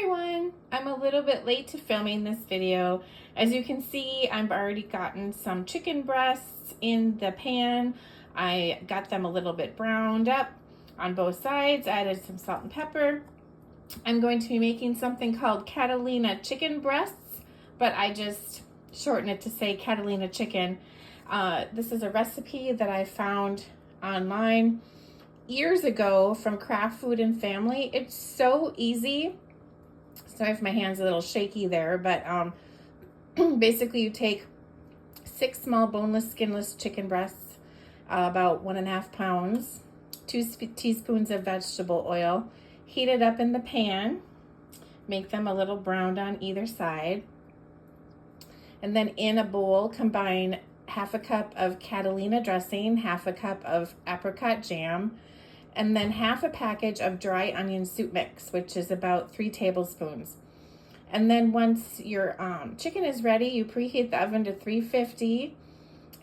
everyone, I'm a little bit late to filming this video. As you can see, I've already gotten some chicken breasts in the pan. I got them a little bit browned up on both sides, added some salt and pepper. I'm going to be making something called Catalina chicken breasts, but I just shorten it to say Catalina chicken. This is a recipe that I found online years ago from Kraft Food Family. It's so easy. Sorry if my hand's a little shaky there, but basically you take 6 small boneless, skinless chicken breasts, about 1.5 pounds, 2 teaspoons of vegetable oil, heat it up in the pan, make them a little browned on either side, and then in a bowl combine 1/2 cup of Catalina dressing, 1/2 cup of apricot jam, and then 1/2 package of dry onion soup mix, which is about 3 tablespoons. And then once your chicken is ready, you preheat the oven to 350.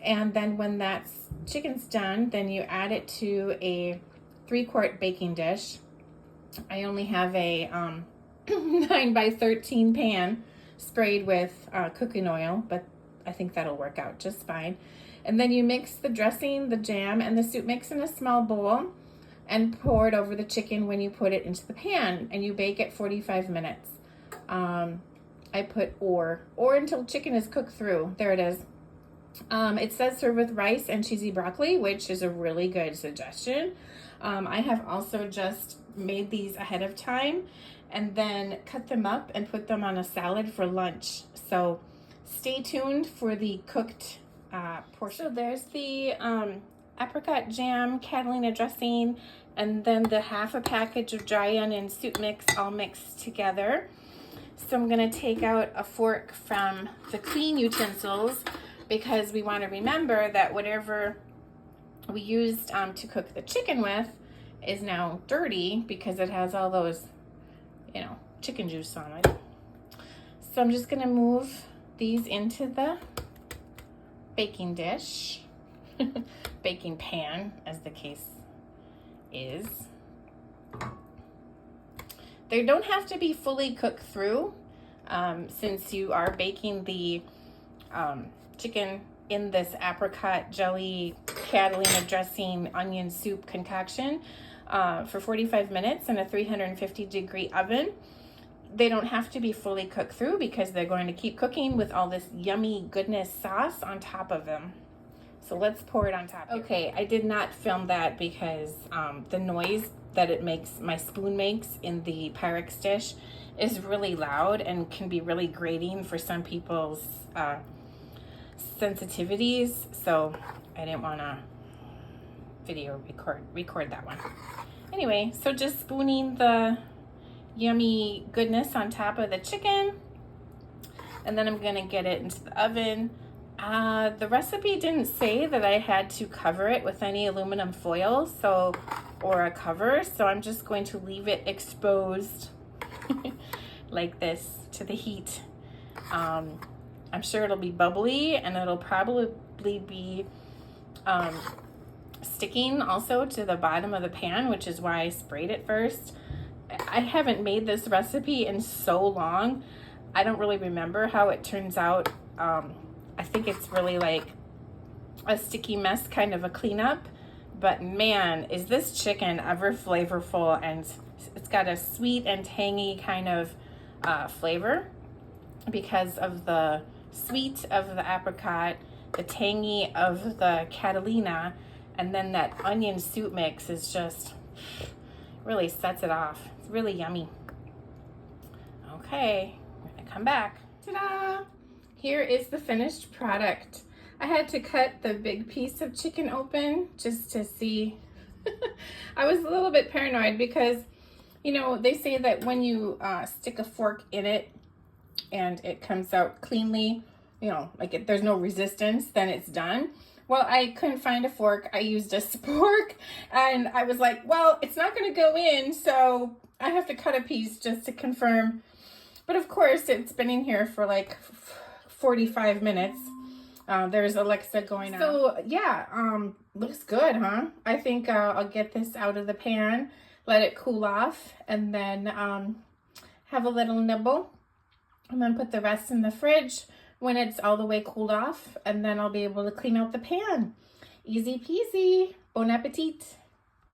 And then when that chicken's done, then you add it to a 3-quart baking dish. I only have a 9 by 13 pan sprayed with cooking oil, but I think that'll work out just fine. And then you mix the dressing, the jam, and the soup mix in a small bowl and pour it over the chicken when you put it into the pan, and you bake it 45 minutes. I put or until chicken is cooked through. There it is. It says serve with rice and cheesy broccoli, which is a really good suggestion. I have also just made these ahead of time and then cut them up and put them on a salad for lunch. So stay tuned for the cooked portion. So there's the apricot jam, Catalina dressing, and then the 1/2 package of dry onion soup mix all mixed together. So I'm going to take out a fork from the clean utensils because we want to remember that whatever we used to cook the chicken with is now dirty because it has all those, chicken juice on it. So I'm just going to move these into the baking dish, baking pan as the case is. They don't have to be fully cooked through since you are baking the chicken in this apricot jelly Catalina dressing onion soup concoction for 45 minutes in a 350-degree oven. They don't have to be fully cooked through because they're going to keep cooking with all this yummy goodness sauce on top of them. So let's pour it on top. Okay, I did not film that because the noise that it makes, my spoon makes in the Pyrex dish is really loud and can be really grating for some people's sensitivities. So I didn't want to video record that one. Anyway, so just spooning the yummy goodness on top of the chicken, and then I'm gonna get it into the oven. The recipe didn't say that I had to cover it with any aluminum foil, or a cover, so I'm just going to leave it exposed like this to the heat. I'm sure it'll be bubbly and it'll probably be sticking also to the bottom of the pan, which is why I sprayed it first. I haven't made this recipe in so long. I don't really remember how it turns out. I think it's really like a sticky mess, kind of a cleanup. But man, is this chicken ever flavorful, and it's got a sweet and tangy kind of flavor because of the sweet of the apricot, the tangy of the Catalina, and then that onion soup mix is just really sets it off. It's really yummy. Okay, I'm gonna come back. Ta-da! Here is the finished product. I had to cut the big piece of chicken open just to see. I was a little bit paranoid because, they say that when you stick a fork in it and it comes out cleanly, there's no resistance, then it's done. Well, I couldn't find a fork. I used a spork, and I was like, well, it's not going to go in, so I have to cut a piece just to confirm. But of course, it's been in here for like 45 minutes. There's Alexa going on. So yeah, looks good, huh? I think I'll get this out of the pan, let it cool off, and then have a little nibble, and then put the rest in the fridge when it's all the way cooled off, and then I'll be able to clean out the pan. Easy peasy. Bon appetit.